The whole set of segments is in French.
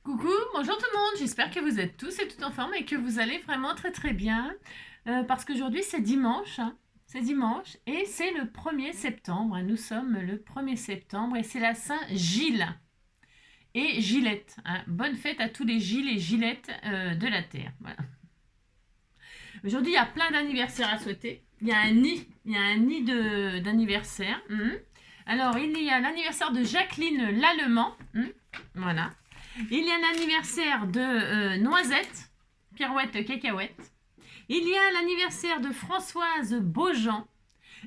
Coucou, bonjour tout le monde, j'espère que vous êtes tous et toutes en forme et que vous allez vraiment très très bien. Parce qu'aujourd'hui c'est dimanche, hein. C'est dimanche et c'est le 1er septembre, hein. Nous sommes le 1er septembre et c'est la Saint-Gilles et Gilette, hein. Bonne fête à tous les Gilles et Gilettes de la Terre. Voilà. Aujourd'hui il y a plein d'anniversaires à souhaiter. Il y a un nid d'anniversaire. Alors il y a l'anniversaire de Jacqueline Lallemand. Voilà. Il y a l'anniversaire de Noisette, Pirouette Cacahuète. Il y a l'anniversaire de Françoise Beaujean.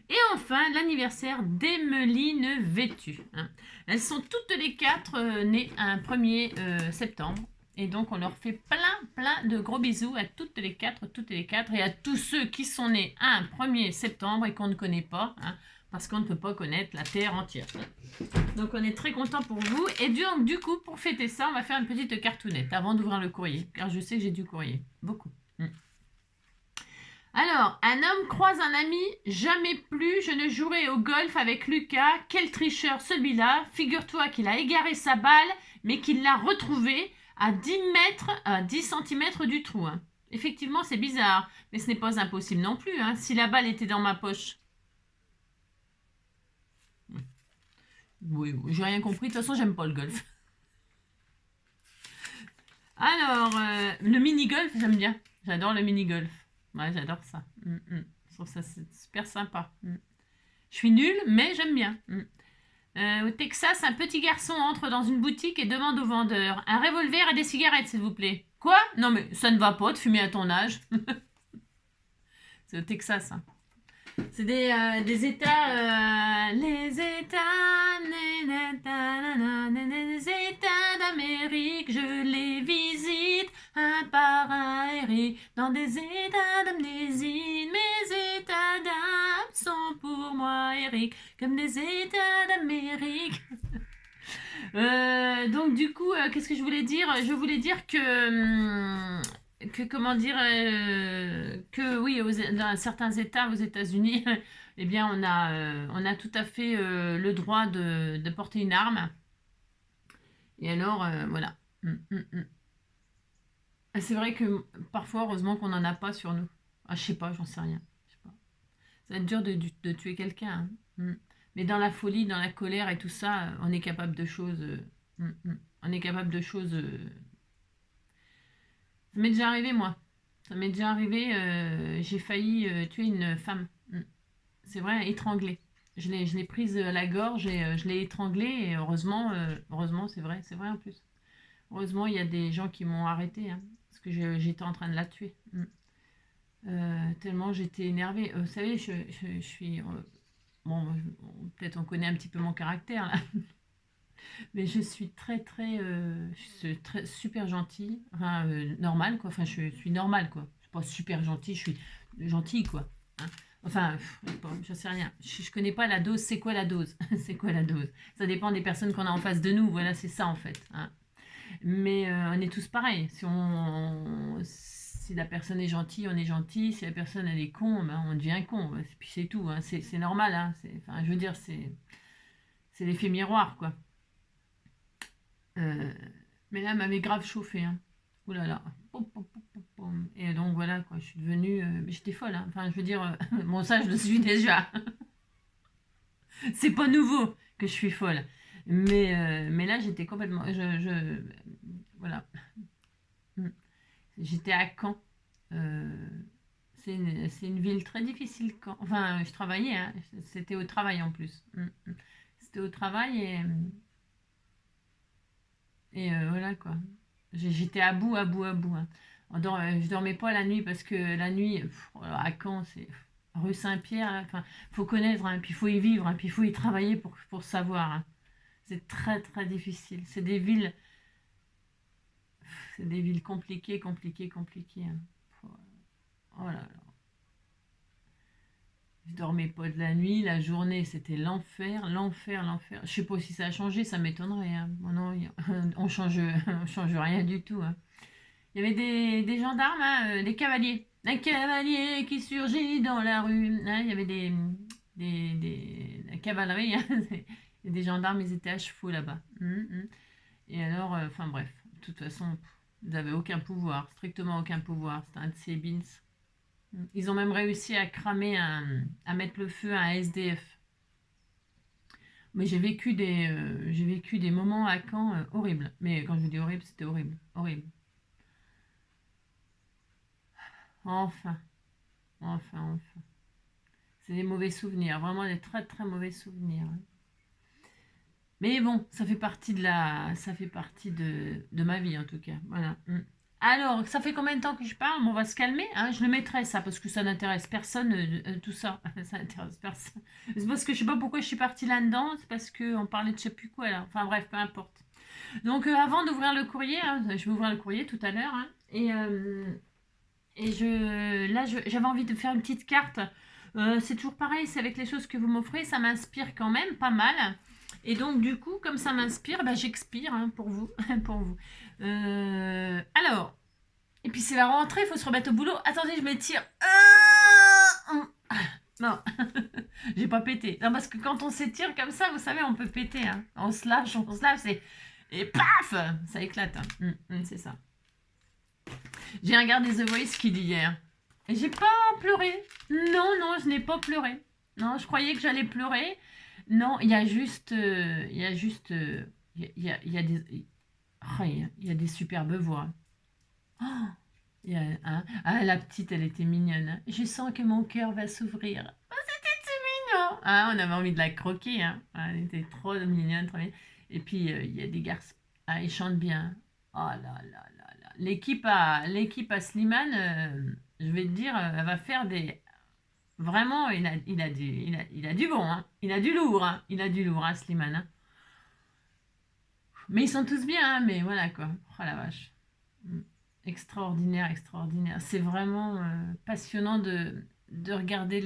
Et enfin, l'anniversaire d'Emeline Vêtu. Elles sont toutes les quatre nées un 1er septembre. Et donc, on leur fait plein de gros bisous à toutes les quatre, et à tous ceux qui sont nés un 1er septembre et qu'on ne connaît pas, parce qu'on ne peut pas connaître la Terre entière. Donc on est très content pour vous. Et du coup, pour fêter ça, on va faire une petite cartoonette avant d'ouvrir le courrier. Car je sais que j'ai du courrier. Beaucoup. Alors, un homme croise un ami. Jamais plus je ne jouerai au golf avec Lucas. Quel tricheur celui-là. Figure-toi qu'il a égaré sa balle, mais qu'il l'a retrouvée à 10 cm du trou. Effectivement, c'est bizarre. Mais ce n'est pas impossible non plus. Si la balle était dans ma poche. Oui, j'ai rien compris. De toute façon, j'aime pas le golf. Alors, le mini-golf, j'aime bien. J'adore le mini-golf. Ouais, j'adore ça. Je trouve ça super sympa. Je suis nulle, mais j'aime bien. Au Texas, un petit garçon entre dans une boutique et demande au vendeur un revolver et des cigarettes, s'il vous plaît. Quoi? Non, mais ça ne va pas de fumer à ton âge. C'est au Texas. C'est des États, les États d'Amérique, je les visite un par un, Eric, dans des États d'amnésie. Mes états d'âme sont pour moi, Eric, comme des États d'Amérique. Donc du coup, qu'est-ce que je voulais dire? Je voulais dire que comment dire que oui, dans certains États aux États-Unis, eh bien on a tout à fait le droit de porter une arme. Et alors voilà. C'est vrai que parfois, heureusement qu'on n'en a pas sur nous. Ah, je sais pas, j'en sais rien. Je sais pas. Ça va être dur de tuer quelqu'un. Mais dans la folie, dans la colère et tout ça, on est capable de choses. On est capable de choses. Ça m'est déjà arrivé, moi. Ça m'est déjà arrivé, j'ai failli tuer une femme. C'est vrai, étranglée. Je l'ai prise à la gorge et je l'ai étranglée. Et heureusement, c'est vrai en plus. Heureusement, il y a des gens qui m'ont arrêté, parce que j'étais en train de la tuer. Tellement j'étais énervée. Vous savez, je suis. Bon, peut-être on connaît un petit peu mon caractère là. Mais je suis super gentille, enfin normale quoi. Enfin, je suis normale quoi. Je suis pas super gentille, je suis gentille quoi. Enfin, je sais rien. Je connais pas la dose. C'est quoi la dose? C'est quoi la dose? Ça dépend des personnes qu'on a en face de nous. Voilà, c'est ça en fait. Mais on est tous pareils. Si la personne est gentille, on est gentil. Si la personne elle est con, ben, on devient con. Puis c'est tout. C'est normal. Enfin, je veux dire, c'est l'effet miroir quoi. Mais là, elle m'avait grave chauffé. Ouh là là. Et donc voilà, quoi, je suis devenue. J'étais folle. Enfin, je veux dire, bon, ça, je le suis déjà. C'est pas nouveau que je suis folle. Mais là, j'étais complètement. Voilà. J'étais à Caen. C'est une ville très difficile, Caen. Enfin, je travaillais, c'était au travail en plus. C'était au travail et voilà quoi. J'étais à bout. Je dormais pas la nuit parce que la nuit, à Caen, c'est rue Saint-Pierre. Enfin, faut connaître, puis il faut y vivre, puis il faut y travailler pour savoir. C'est très difficile. C'est des villes compliquées. Oh là là. Je dormais pas de la nuit, la journée c'était l'enfer. Je sais pas si ça a changé, ça m'étonnerait. Bon, non, on change rien du tout. Il y avait des gendarmes, des cavaliers. Un cavalier qui surgit dans la rue. Il y avait la cavalerie. Et des gendarmes, ils étaient à chevaux là-bas. Et alors, enfin bref. toute façon, vous n'avez aucun pouvoir, strictement aucun pouvoir. C'est un de ces beans. Ils ont même réussi à cramer, à mettre le feu à un SDF. Mais j'ai vécu des moments à Caen horribles. Mais quand je vous dis horrible, c'était horrible. Horrible. Enfin, enfin. C'est des mauvais souvenirs, vraiment des très très mauvais souvenirs. Mais bon, ça fait partie de ma vie en tout cas. Voilà. Alors, ça fait combien de temps que je parle? Bon, on va se calmer, hein. Je le mettrai ça parce que ça n'intéresse personne, tout ça. Ça n'intéresse personne. C'est parce que je sais pas pourquoi je suis partie là-dedans. C'est parce qu'on parlait de je sais plus quoi là. Enfin bref, peu importe. Donc avant d'ouvrir le courrier, hein, je vais ouvrir le courrier tout à l'heure, hein, et j'avais envie de faire une petite carte. C'est toujours pareil, c'est avec les choses que vous m'offrez, ça m'inspire quand même pas mal. Et donc du coup, comme ça m'inspire, bah, j'expire hein, pour vous. pour vous. Alors, et puis c'est la rentrée, il faut se remettre au boulot. Attendez, je m'étire. Non, j'ai pas pété. Non, parce que quand on s'étire comme ça, vous savez, on peut péter. Hein. On se lâche, c'est... Et paf, ça éclate. Hein. C'est ça. J'ai regardé The Voice Kids hier. Et j'ai pas pleuré. Non, je n'ai pas pleuré. Non, je croyais que j'allais pleurer. Non, il y a juste... Il y a des... Oh, il y a des superbes voix. Oh, la petite, elle était mignonne. Hein. Je sens que mon cœur va s'ouvrir. Oh, c'était mignon. Ah, on avait envie de la croquer. Hein. Ah, elle était trop mignonne, trop mignonne. Et puis, il y a des garçons. Ah, ils chantent bien. Oh là là là là. L'équipe à Slimane, je vais te dire, elle va faire des... Vraiment, il a du bon. Hein. Il a du lourd. Hein. Il a du lourd, hein, Slimane. Hein. Mais ils sont tous bien, hein, mais voilà quoi. Oh la vache. Extraordinaire. C'est vraiment passionnant de regarder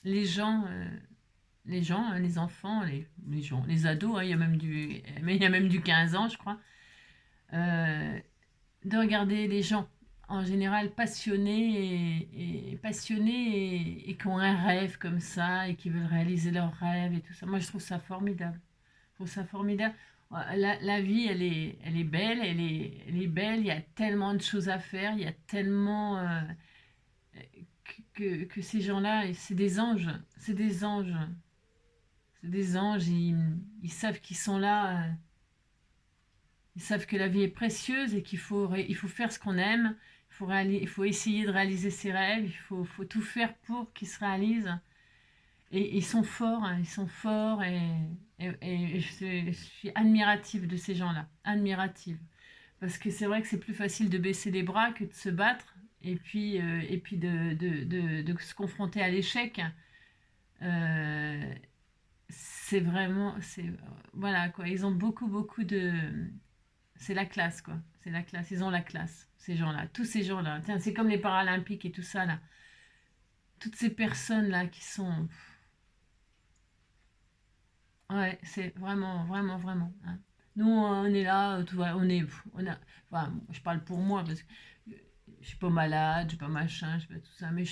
les gens, hein, les enfants, les gens, les ados, hein, il y a même du 15 ans, je crois, de regarder les gens en général passionnés et qui ont un rêve comme ça et qui veulent réaliser leurs rêves et tout ça. Moi, je trouve ça formidable. Je trouve ça formidable. La vie, elle est belle, elle est belle. Il y a tellement de choses à faire. Il y a tellement que ces gens-là, c'est des anges. C'est des anges. C'est des anges. Ils savent qu'ils sont là. Ils savent que la vie est précieuse et il faut faire ce qu'on aime. Il faut essayer de réaliser ses rêves. Faut tout faire pour qu'ils se réalisent. Et ils sont forts, hein, ils sont forts et je suis admirative de ces gens-là, admirative. Parce que c'est vrai que c'est plus facile de baisser les bras que de se battre et puis de se confronter à l'échec. Euh, c'est vraiment, voilà quoi, ils ont beaucoup de... C'est la classe quoi, c'est la classe, ils ont la classe, ces gens-là, tous ces gens-là. Tiens, c'est comme les Paralympiques et tout ça là. Toutes ces personnes-là qui sont... Ouais, c'est vraiment. Hein. Nous, on est là, tout va, enfin, je parle pour moi parce que je suis pas malade, je suis pas machin, je suis pas tout ça, mais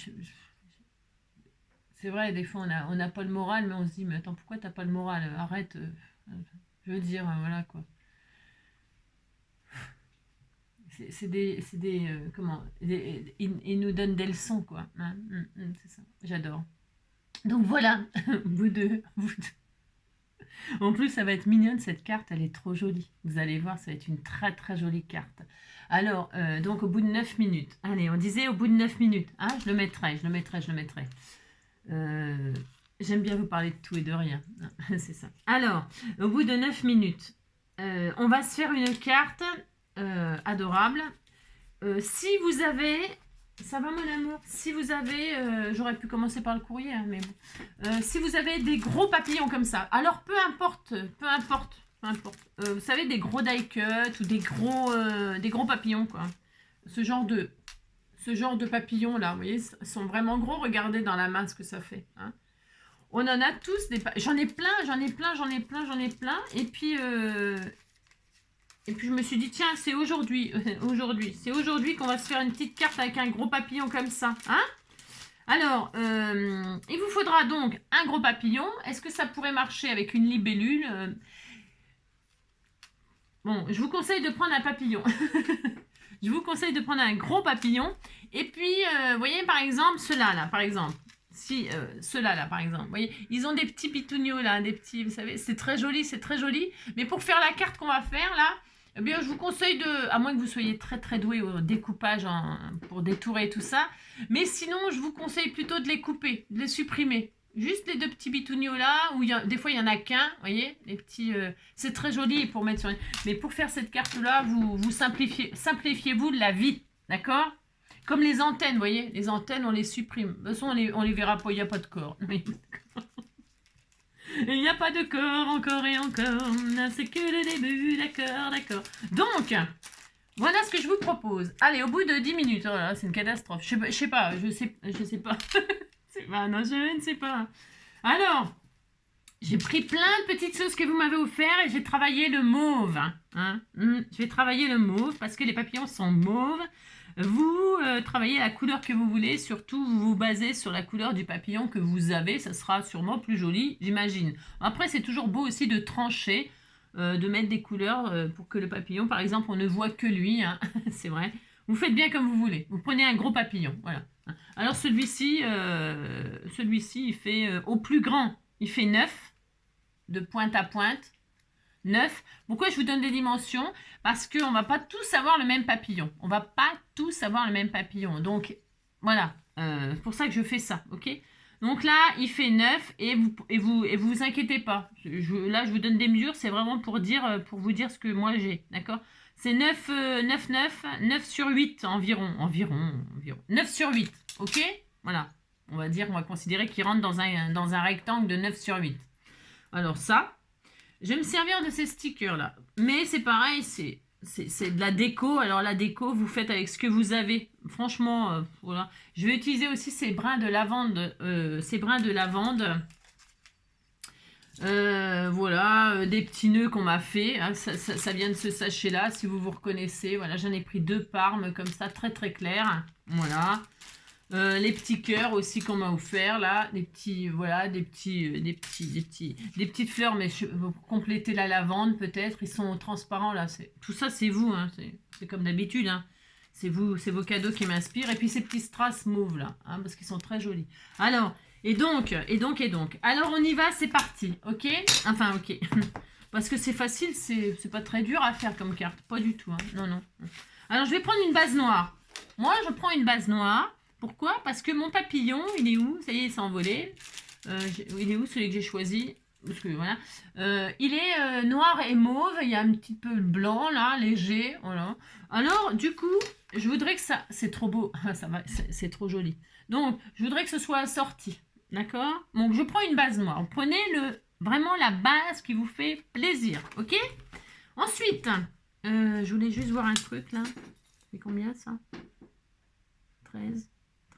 c'est vrai, des fois, on n'a pas le moral, mais on se dit, mais attends, pourquoi t'as pas le moral? Arrête, je veux dire, voilà quoi. Comment, ils nous donnent des leçons, quoi. Hein. C'est ça, j'adore. Donc voilà, vous deux. En plus, ça va être mignonne cette carte, elle est trop jolie. Vous allez voir, ça va être une très très jolie carte. Alors, donc au bout de 9 minutes. Allez, on disait au bout de 9 minutes. Hein, je le mettrai. J'aime bien vous parler de tout et de rien. C'est ça. Alors, au bout de 9 minutes, on va se faire une carte adorable. Si vous avez... Ça va mon amour? Si vous avez, j'aurais pu commencer par le courrier, hein, mais bon. Si vous avez des gros papillons comme ça, alors peu importe. Vous savez, des gros die cut ou des gros papillons, quoi. Ce genre de papillons là, vous voyez, sont vraiment gros. Regardez dans la main ce que ça fait. Hein. On en a tous des... J'en ai plein. Et puis je me suis dit, tiens, c'est aujourd'hui qu'on va se faire une petite carte avec un gros papillon comme ça. Hein? Alors, il vous faudra donc un gros papillon. Est-ce que ça pourrait marcher avec une libellule? Bon, je vous conseille de prendre un papillon. Je vous conseille de prendre un gros papillon. Et puis, vous voyez, par exemple, ceux-là, là, par exemple. Si, ceux-là, là, par exemple. Vous voyez, ils ont des petits pitougnaux, là, des petits, vous savez, c'est très joli, c'est très joli. Mais pour faire la carte qu'on va faire, là, eh bien, je vous conseille de, à moins que vous soyez très, très doué au découpage pour détourer tout ça. Mais sinon, je vous conseille plutôt de les couper, de les supprimer. Juste les deux petits pitougnaux là, où des fois il y en a qu'un, vous voyez, les petits, c'est très joli pour mettre sur une... Mais pour faire cette carte là, vous simplifiez-vous de la vie, d'accord? Comme les antennes, vous voyez, les antennes on les supprime. De toute façon on les verra pas, il n'y a pas de corps. Il n'y a pas de corps, encore et encore, c'est que le début, d'accord, d'accord. Donc, voilà ce que je vous propose. Allez, au bout de 10 minutes, oh là, c'est une catastrophe. Je sais pas. Non, je ne sais pas. Alors, j'ai pris plein de petites choses que vous m'avez offert et j'ai travaillé le mauve. Je vais travailler le mauve parce que les papillons sont mauves. Vous travaillez la couleur que vous voulez, surtout vous vous basez sur la couleur du papillon que vous avez, ça sera sûrement plus joli, j'imagine. Après, c'est toujours beau aussi de trancher, de mettre des couleurs pour que le papillon, par exemple, on ne voit que lui, hein, c'est vrai. Vous faites bien comme vous voulez, vous prenez un gros papillon, voilà. Alors celui-ci, il fait, au plus grand, il fait 9, de pointe à pointe. 9. Pourquoi je vous donne des dimensions? Parce qu'on ne va pas tous avoir le même papillon. On ne va pas tous avoir le même papillon. Donc, voilà. C'est pour ça que je fais ça, ok? Donc là, il fait 9 et vous inquiétez pas. Là, je vous donne des mesures. C'est vraiment pour vous dire ce que moi j'ai, d'accord? C'est 9 sur 8 environ. 9 sur 8, ok? Voilà. On va considérer qu'il rentre dans un rectangle de 9 sur 8. Alors ça... Je vais me servir de ces stickers là. Mais c'est pareil, c'est de la déco. Alors la déco, vous faites avec ce que vous avez. Franchement, voilà. Je vais utiliser aussi ces brins de lavande. Voilà, des petits nœuds qu'on m'a fait. Hein, ça vient de ce sachet là, si vous vous reconnaissez. Voilà, j'en ai pris 2 parmes comme ça, très très clair. Voilà. Les petits cœurs aussi qu'on m'a offert là, des petites fleurs, mais pour compléter la lavande peut-être, ils sont transparents là. Tout ça c'est vous, hein, c'est comme d'habitude, hein. C'est vos cadeaux qui m'inspirent. Et puis ces petits strass mauves là, hein, parce qu'ils sont très jolis. Alors, et donc. Alors on y va, c'est parti, ok? Enfin ok, parce que c'est facile, c'est pas très dur à faire comme carte, pas du tout, hein. Non. Alors je vais prendre une base noire. Moi je prends une base noire. Pourquoi? Parce que mon papillon, il est où? Ça y est, il s'est envolé. Il est où celui que j'ai choisi? Parce que voilà. Il est noir et mauve. Il y a un petit peu de blanc là, léger. Voilà. Alors, du coup, je voudrais que ça... C'est trop beau. Ça va, c'est trop joli. Donc, je voudrais que ce soit assorti. D'accord? Donc, je prends une base noire. Prenez vraiment la base qui vous fait plaisir. Ok? Ensuite, je voulais juste voir un truc là. C'est combien ça? 13.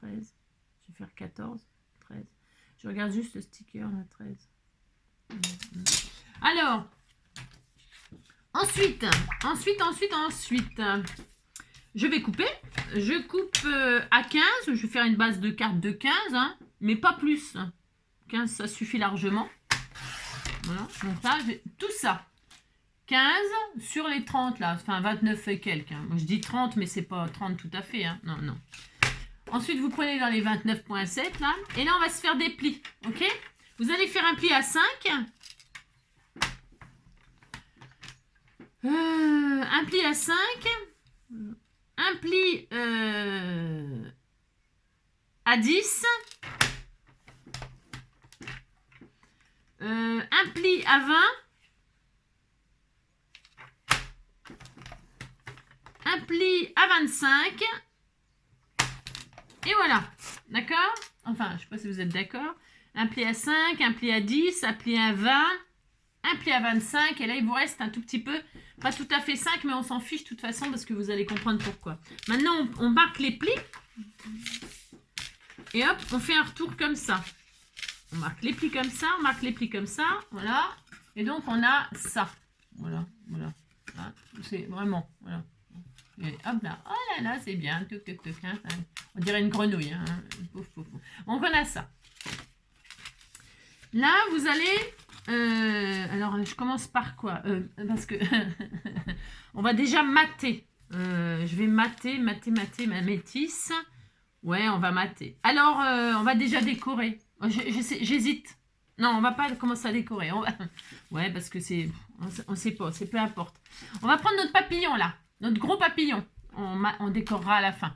Je vais faire 14, 13. Je regarde juste le sticker, là, 13. Alors, ensuite, je vais couper. Je coupe à 15. Je vais faire une base de carte de 15, hein, mais pas plus. 15, ça suffit largement. Voilà, donc là, tout ça. 15 sur les 30, là. Enfin, 29 et quelques. Hein. Moi, je dis 30, mais c'est pas 30 tout à fait. Hein. Non. Ensuite, vous prenez dans les 29,7 là. Et là, on va se faire des plis. Ok? Vous allez faire un pli à 5. Un pli à 5. Un pli à 10. Un pli à 20. Un pli à 25. Et voilà, d'accord? Enfin, je ne sais pas si vous êtes d'accord. Un pli à 5, un pli à 10, un pli à 20, un pli à 25. Et là, il vous reste un tout petit peu, pas tout à fait 5, mais on s'en fiche de toute façon parce que vous allez comprendre pourquoi. Maintenant, on marque les plis. Et hop, on fait un retour comme ça. On marque les plis comme ça, on marque les plis comme ça. Voilà. Et donc, on a ça. Voilà. Hein, c'est vraiment, voilà. Et hop là, oh là là, c'est bien, hein, on dirait une grenouille. Hein. Pouf. Donc on a ça. Là, vous allez... alors, je commence par quoi? Parce que On va déjà mater. Je vais mater ma métisse. Ouais, on va mater. Alors, on va déjà décorer. J'hésite. Non, on va pas commencer à décorer. Ouais, parce que c'est... On sait pas, c'est peu importe. On va prendre notre papillon, là. Notre gros papillon. On décorera à la fin.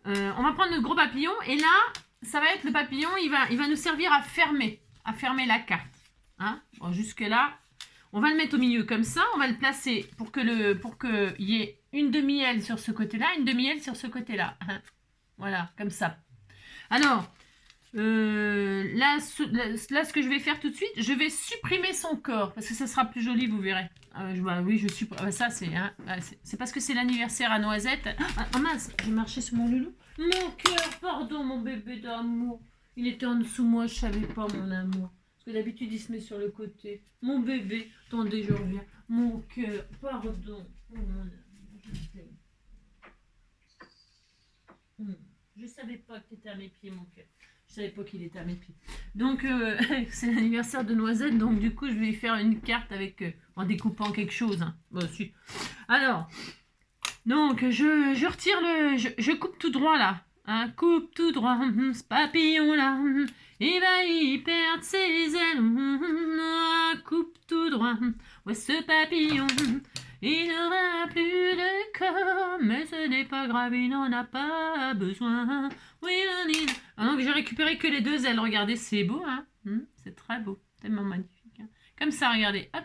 On va prendre notre gros papillon. Et là, ça va être le papillon. Il va nous servir à fermer la carte. Hein? Bon, jusque-là, on va le mettre au milieu comme ça. On va le placer pour qu'il y ait une demi-aile sur ce côté-là, une demi-aile sur ce côté-là. Hein? Voilà, comme ça. Alors... là, ce que je vais faire tout de suite, je vais supprimer son corps parce que ça sera plus joli, vous verrez. Oui, je supprime. Ça, c'est hein, c'est parce que c'est l'anniversaire à Noisette. Mince, j'ai marché sur mon loulou. Mon cœur, pardon, mon bébé d'amour. Il était en dessous, moi, je savais pas, mon amour. Parce que d'habitude, il se met sur le côté. Mon bébé, attendez, je reviens. Mon cœur, pardon. Oh, mon amour, je t'aime. Je savais pas que tu étais à mes pieds, mon cœur. Je savais pas qu'il était à mes pieds. Donc, c'est l'anniversaire de Noisette. Donc, du coup, je vais faire une carte avec en découpant quelque chose. Hein. Bon, si. Alors, donc, je retire je coupe tout droit, là. Hein, coupe tout droit. Ce papillon-là. Il va y perdre ses ailes. Coupe tout droit. Ouais, ce papillon. Il n'aura plus de corps, mais ce n'est pas grave, il n'en a pas besoin. Oui, donc j'ai récupéré que les deux ailes. Regardez, c'est beau, hein. C'est très beau, tellement magnifique. Hein. Comme ça, regardez. Hop.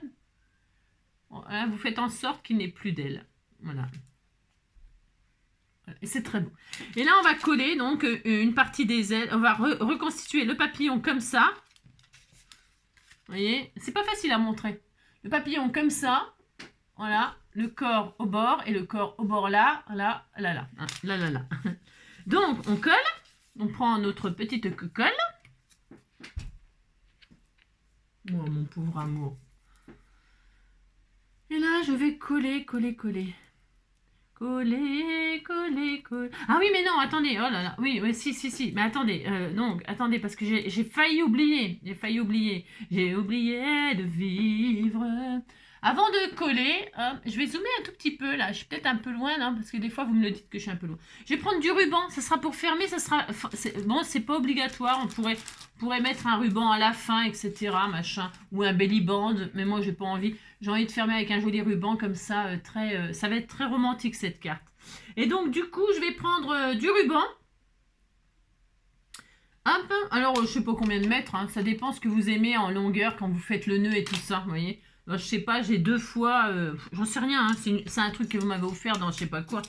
Bon, là, vous faites en sorte qu'il n'ait plus d'ailes. Voilà. Et c'est très beau. Et là, on va coller donc une partie des ailes. On va reconstituer le papillon comme ça. Vous voyez, c'est pas facile à montrer. Le papillon comme ça. Voilà, le corps au bord et le corps au bord là. Donc, on colle. On prend notre petite colle. Oh, mon pauvre amour. Et là, je vais coller. Coller. Ah oui, mais non, attendez. Oh là là. Oui, si. Mais attendez. Attendez, parce que j'ai failli oublier. J'ai oublié de vivre. Avant de coller, je vais zoomer un tout petit peu là. Je suis peut-être un peu loin, non, parce que des fois vous me le dites que je suis un peu loin. Je vais prendre du ruban. Ça sera pour fermer. Ça sera. Bon, c'est pas obligatoire. On pourrait mettre un ruban à la fin, etc. Machin, ou un belly band. Mais moi, j'ai pas envie. J'ai envie de fermer avec un joli ruban comme ça. Ça va être très romantique cette carte. Et donc du coup, je vais prendre du ruban. Hop. Alors, je sais pas combien de mètres. Hein. Ça dépend ce que vous aimez en longueur quand vous faites le nœud et tout ça. Vous voyez. Je sais pas, j'ai 2 fois, j'en sais rien, hein, c'est un truc que vous m'avez offert dans je sais pas quoi,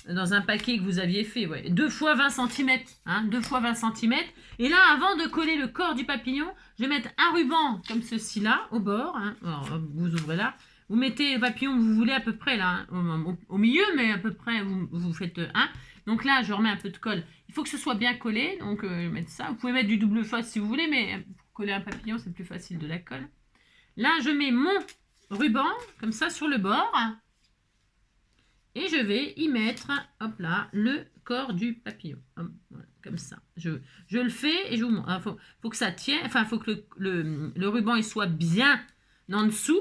dans un paquet que vous aviez fait, ouais. 2 fois 20 cm, hein, 2 fois 20 cm. Et là, avant de coller le corps du papillon, je vais mettre un ruban comme ceci là, au bord, hein. Alors, vous ouvrez là, vous mettez le papillon que vous voulez à peu près là, hein, au milieu, mais à peu près, vous faites un. Donc là, je remets un peu de colle. Il faut que ce soit bien collé, donc je vais mettre ça. Vous pouvez mettre du double face si vous voulez, mais pour coller un papillon, c'est plus facile de la colle. Là, je mets mon ruban, comme ça, sur le bord. Et je vais y mettre, hop là, le corps du papillon. Hop, voilà, comme ça. Je le fais et je vous montre. Faut que ça tienne. Enfin, il faut que le ruban il soit bien en dessous.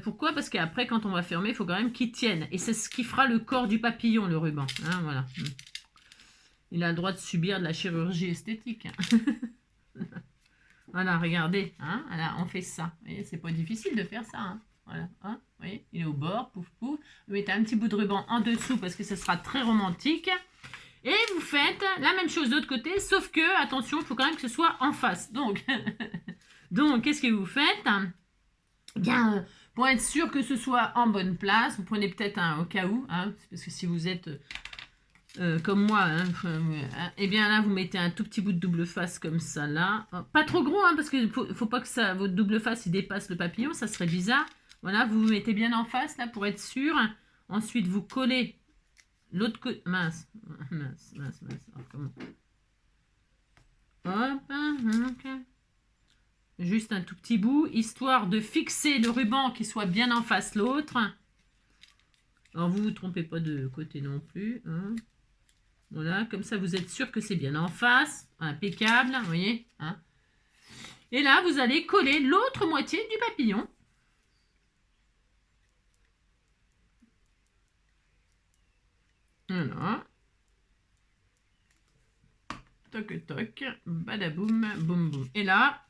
Pourquoi? Parce qu'après, quand on va fermer, il faut quand même qu'il tienne. Et c'est ce qui fera le corps du papillon, le ruban. Hein, voilà. Il a le droit de subir de la chirurgie esthétique. Hein. Voilà, regardez, hein, voilà, on fait ça. Vous voyez, c'est pas difficile de faire ça. Hein. Voilà, hein, vous voyez, il est au bord, pouf. Vous mettez un petit bout de ruban en dessous parce que ce sera très romantique. Et vous faites la même chose de l'autre côté, sauf que, attention, il faut quand même que ce soit en face. Donc, qu'est-ce que vous faites? Bien, pour être sûr que ce soit en bonne place, vous prenez peut-être un au cas où, hein, parce que si vous êtes... comme moi, hein, et bien là vous mettez un tout petit bout de double face comme ça là, pas trop gros hein, parce qu'il faut pas que ça, votre double face il dépasse le papillon, ça serait bizarre. Voilà, vous vous mettez bien en face là pour être sûr. Ensuite vous collez l'autre côté, mince. Alors, comment? Hop, okay. Juste un tout petit bout, histoire de fixer le ruban qui soit bien en face l'autre. Alors vous trompez pas de côté non plus. Hein. Voilà, comme ça vous êtes sûr que c'est bien en face, impeccable, vous voyez. Hein. Et là, vous allez coller l'autre moitié du papillon. Voilà. Toc, toc. Badaboum, boum, boum. Et là,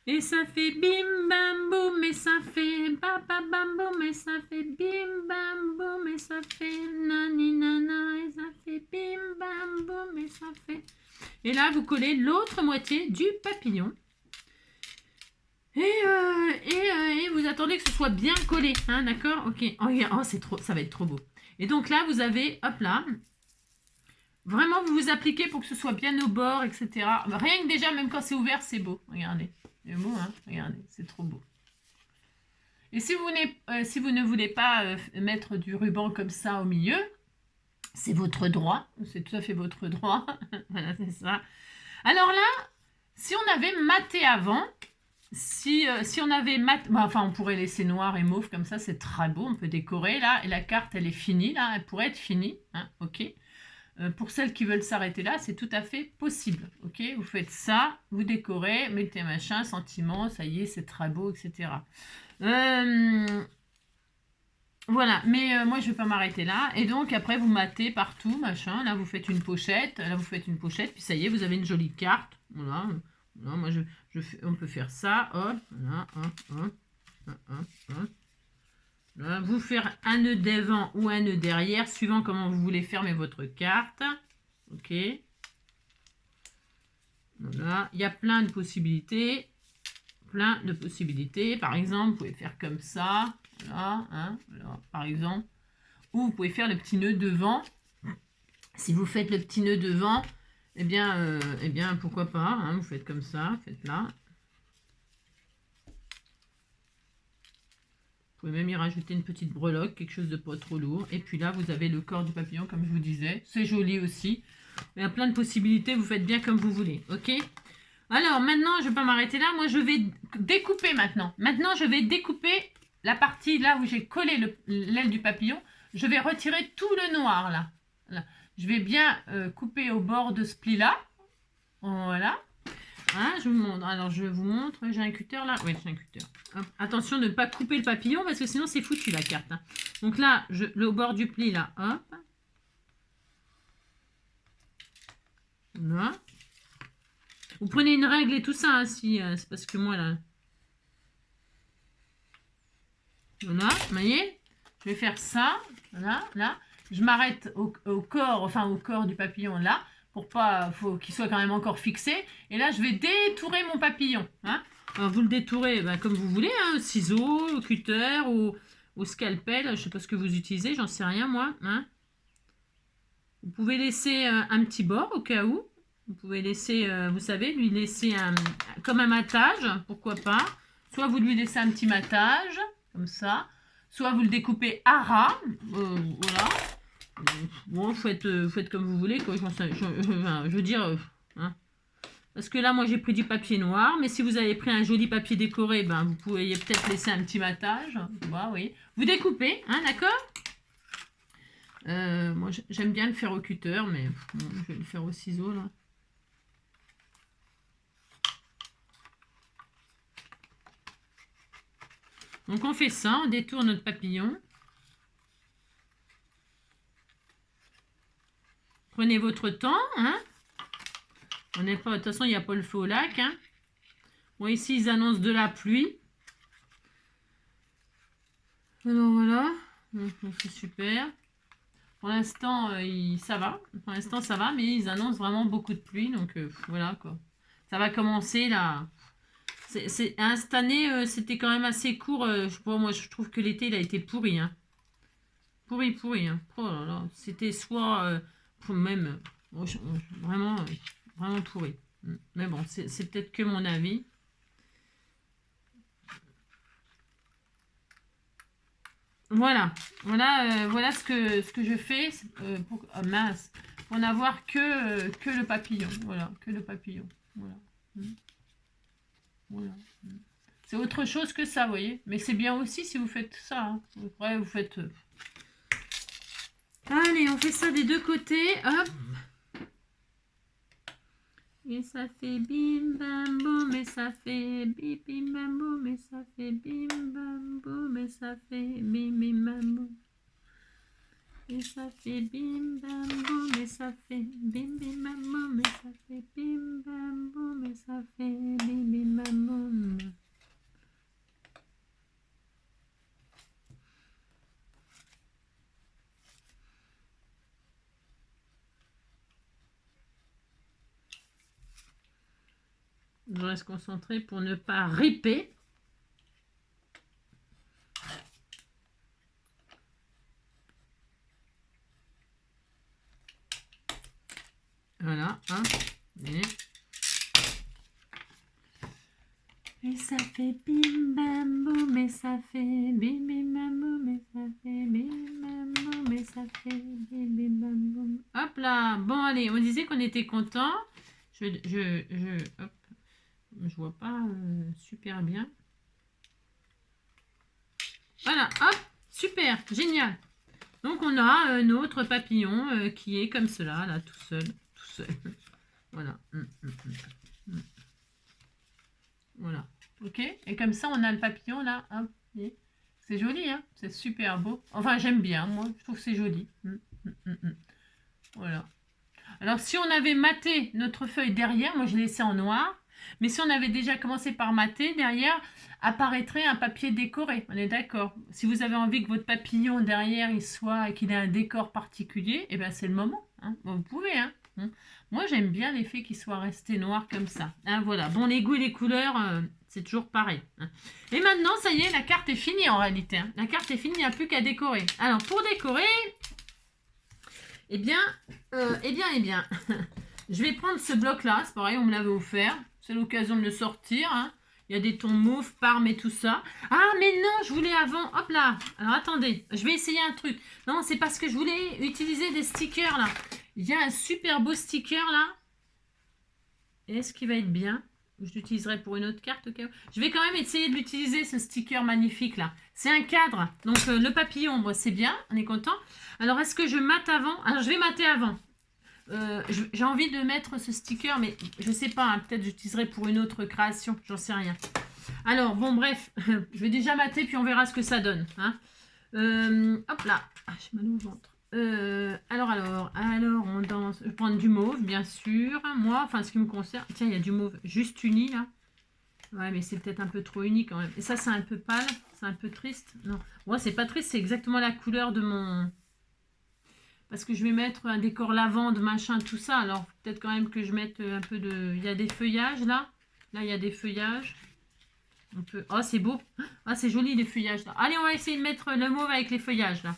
et ça fait bim, bam, boum, et ça fait baba, bam, boum, et ça fait bim, bam, boum, et ça fait nani, nana, et ça fait bim, bam, boum, et ça fait... Et là, vous collez l'autre moitié du papillon. Et vous attendez que ce soit bien collé, hein, d'accord? Ok. Oh, c'est trop, ça va être trop beau. Et donc là, vous avez, hop là, vraiment, vous vous appliquez pour que ce soit bien au bord, etc. Rien que déjà, même quand c'est ouvert, c'est beau. Regardez. C'est beau, hein? Regardez, c'est trop beau. Et si vous ne voulez pas mettre du ruban comme ça au milieu, c'est votre droit. C'est tout à fait votre droit. Voilà, c'est ça. Alors là, si on avait maté avant, si on avait enfin, on pourrait laisser noir et mauve comme ça, c'est très beau. On peut décorer là. Et la carte, elle est finie là. Elle pourrait être finie. Hein, ok. Pour celles qui veulent s'arrêter là, c'est tout à fait possible. Ok, vous faites ça, vous décorez, mettez machin, sentiment, ça y est, c'est très beau, etc. Voilà, mais moi je vais pas m'arrêter là. Et donc après vous matez partout, machin. Là vous faites une pochette, là vous faites une pochette, puis ça y est, vous avez une jolie carte. Voilà, voilà moi on peut faire ça, hop, voilà, hop. Là, vous faire un nœud devant ou un nœud derrière, suivant comment vous voulez fermer votre carte. Ok. Voilà, il y a plein de possibilités. Plein de possibilités. Par exemple, vous pouvez faire comme ça. Voilà, hein, voilà, par exemple. Ou vous pouvez faire le petit nœud devant. Si vous faites le petit nœud devant, eh bien pourquoi pas. Hein, vous faites comme ça, faites là. Vous pouvez même y rajouter une petite breloque, quelque chose de pas trop lourd. Et puis là, vous avez le corps du papillon, comme je vous disais. C'est joli aussi. Il y a plein de possibilités. Vous faites bien comme vous voulez. Ok? Alors, maintenant, je ne vais pas m'arrêter là. Moi, je vais découper maintenant. Maintenant, je vais découper la partie là où j'ai collé l'aile du papillon. Je vais retirer tout le noir là. Je vais bien couper au bord de ce pli-là. Voilà. Hein, je vous montre. Alors, je vous montre. J'ai un cutter là. Oui, j'ai un cutter. Hop. Attention de ne pas couper le papillon parce que sinon, c'est foutu la carte. Hein. Donc là, au bord du pli là. Hop. Voilà. Vous prenez une règle et tout ça, hein, si c'est parce que moi là. Voilà, vous voyez, je vais faire ça, voilà, là. Je m'arrête au corps, enfin au corps du papillon là, pour pas, faut qu'il soit quand même encore fixé. Et là, je vais détourer mon papillon. Hein. Alors, vous le détourez comme vous voulez, hein, ciseaux, au cutter ou scalpel, je sais pas ce que vous utilisez, j'en sais rien moi. Hein. Vous pouvez laisser un petit bord au cas où. Vous pouvez laisser, vous savez, lui laisser comme un matage, pourquoi pas. Soit vous lui laissez un petit matage, comme ça. Soit vous le découpez à ras, voilà. Bon, vous faites comme vous voulez, quoi. Je veux dire, hein. Parce que là, moi, j'ai pris du papier noir, mais si vous avez pris un joli papier décoré, ben, vous pourriez peut-être laisser un petit matage. Voilà, oui. Vous découpez, hein, d'accord? Moi, j'aime bien le faire au cutter, mais bon, je vais le faire au ciseau, là. Donc, on fait ça, on détourne notre papillon. Prenez votre temps, hein. On n'est pas, de toute façon, il n'y a pas le feu au lac, hein. Bon, ici, ils annoncent de la pluie. Alors, voilà. C'est super. Pour l'instant, ça va. Pour l'instant, ça va, mais ils annoncent vraiment beaucoup de pluie. Donc, voilà, quoi. Ça va commencer, là. Cette année, c'était quand même assez court. Moi, je trouve que l'été, il a été pourri. Hein. Pourri. Hein. Oh là là. C'était soit... même... vraiment, vraiment pourri. Mais bon, c'est peut-être que mon avis. Voilà, voilà ce que je fais pour mince, pour n'avoir que le papillon. Voilà, que le papillon. Voilà. Voilà. C'est autre chose que ça, vous voyez. Mais c'est bien aussi si vous faites ça. Hein. Après, vous faites... Allez, on fait ça des deux côtés. Hop. Et ça fait bim bam boum, et ça fait bim bim bam boum, et ça fait bim bam boum, et ça fait bim bim bam boum. Et et ça fait bim bam boum et ça fait bim bim bam boum et ça fait bim bam boum et ça fait bim bim bam boum. Je reste concentrée pour ne pas riper. Voilà, hein. Et ça fait bim bam boum et ça fait bim bim bam boum et ça fait bim bam boum et ça fait bim bim bam boum. Hop là, bon allez, on disait qu'on était content. Hop, je vois pas super bien. Voilà, hop, super, génial. Donc on a notre papillon qui est comme cela, là, tout seul. Voilà. Voilà. Ok. Et comme ça, on a le papillon là. Hop. C'est joli, hein. C'est super beau. Enfin, j'aime bien. Moi, je trouve que c'est joli. Voilà. Alors, si on avait maté notre feuille derrière, moi je l'ai laissé en noir. Mais si on avait déjà commencé par mater, derrière apparaîtrait un papier décoré. On est d'accord. Si vous avez envie que votre papillon derrière il soit, qu'il ait un décor particulier, et ben c'est le moment. Hein. Vous pouvez, hein. Moi, j'aime bien l'effet qu'il soit resté noir comme ça. Hein, voilà. Bon, les goûts et les couleurs, c'est toujours pareil. Hein. Et maintenant, ça y est, la carte est finie en réalité. Hein. La carte est finie, il n'y a plus qu'à décorer. Alors, pour décorer, eh bien, je vais prendre ce bloc-là. C'est pareil, on me l'avait offert. C'est l'occasion de le sortir. Hein. Il y a des tons mauve, parme et tout ça. Ah, mais non, je voulais avant. Hop là. Alors, attendez. Je vais essayer un truc. Non, c'est parce que je voulais utiliser des stickers là. Il y a un super beau sticker là. Est-ce qu'il va être bien? Je l'utiliserai pour une autre carte au cas où. Je vais quand même essayer de l'utiliser, ce sticker magnifique là. C'est un cadre. Donc le papillon, bon, c'est bien. On est content. Alors, est-ce que je mate avant? Alors, je vais mater avant. J'ai envie de mettre ce sticker, mais je sais pas. Hein, peut-être j'utiliserai pour une autre création. J'en sais rien. Alors, bon, bref. Je vais déjà mater, puis on verra ce que ça donne. Hein. Hop là. Ah, j'ai mal au ventre. Alors, on danse. Je vais prendre du mauve, bien sûr. Moi, enfin, ce qui me concerne. Tiens, il y a du mauve juste uni, là. Ouais, mais c'est peut-être un peu trop uni quand même. Et ça, c'est un peu pâle. C'est un peu triste. Non. Moi, c'est pas triste. C'est exactement la couleur de mon... Parce que je vais mettre un décor lavande, machin, tout ça. Alors, peut-être quand même que je mette un peu de... Il y a des feuillages, là. Là, il y a des feuillages. On peut... Oh, c'est beau. Ah, c'est joli, les feuillages, là. Allez, on va essayer de mettre le mauve avec les feuillages, là.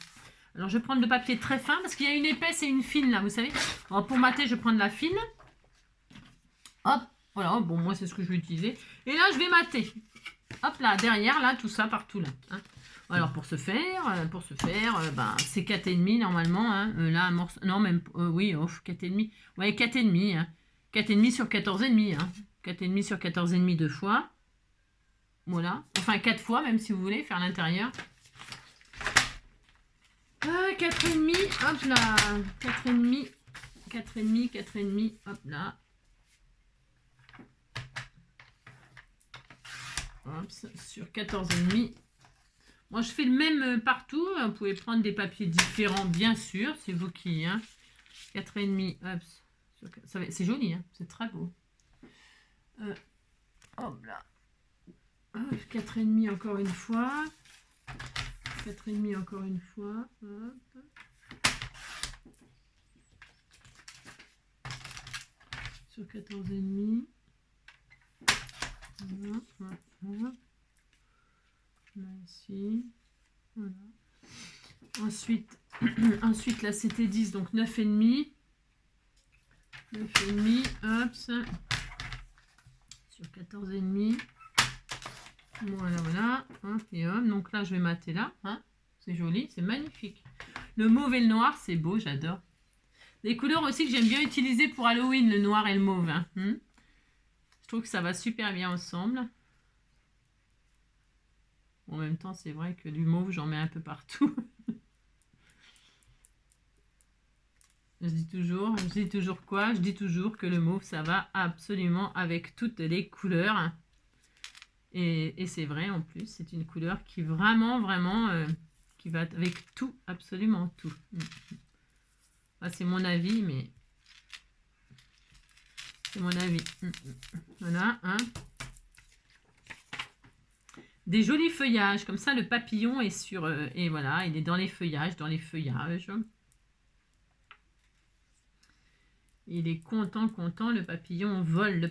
Alors, je vais prendre le papier très fin parce qu'il y a une épaisse et une fine là, vous savez. Alors, pour mater, je vais prendre la fine. Hop, voilà, bon, moi, c'est ce que je vais utiliser. Et là, je vais mater. Hop là, derrière, là, tout ça, partout là. Hein. Alors, pour ce faire, ben, c'est 4,5 normalement. Hein. Là, un morceau. Non, même. Oui, 4,5. Ouais, 4,5. Hein. 4,5 sur 14,5. Hein. 4,5 sur 14,5 deux fois. Voilà. Enfin, 4 fois, même si vous voulez, faire l'intérieur. 4,5, hop là, 4,5, hop là. Hop, sur 14,5. Moi, je fais le même partout. Vous pouvez prendre des papiers différents, bien sûr. C'est vous qui, hein. 4,5, hop. C'est joli, hein. C'est très beau. Hop là. 4,5 encore une fois. 4,5 encore une fois. Hop. Sur 14,5. Voilà. Là, ici. Voilà. Ensuite, là, c'était 10, donc 9,5. 9,5, hop. Sur 14,5. Voilà. Et hop. Donc là, je vais mater là. Hein. C'est joli, c'est magnifique. Le mauve et le noir, c'est beau, j'adore. Des couleurs aussi que j'aime bien utiliser pour Halloween, le noir et le mauve. Hein. Je trouve que ça va super bien ensemble. En même temps, c'est vrai que du mauve, j'en mets un peu partout. Je dis toujours quoi? Je dis toujours que le mauve, ça va absolument avec toutes les couleurs. Et c'est vrai, en plus, c'est une couleur qui vraiment, qui va avec tout, absolument tout. Ah, c'est mon avis, mais c'est mon avis. Voilà, hein. Des jolis feuillages, comme ça le papillon est sur... et voilà, il est dans les feuillages, Il est content, le papillon vole,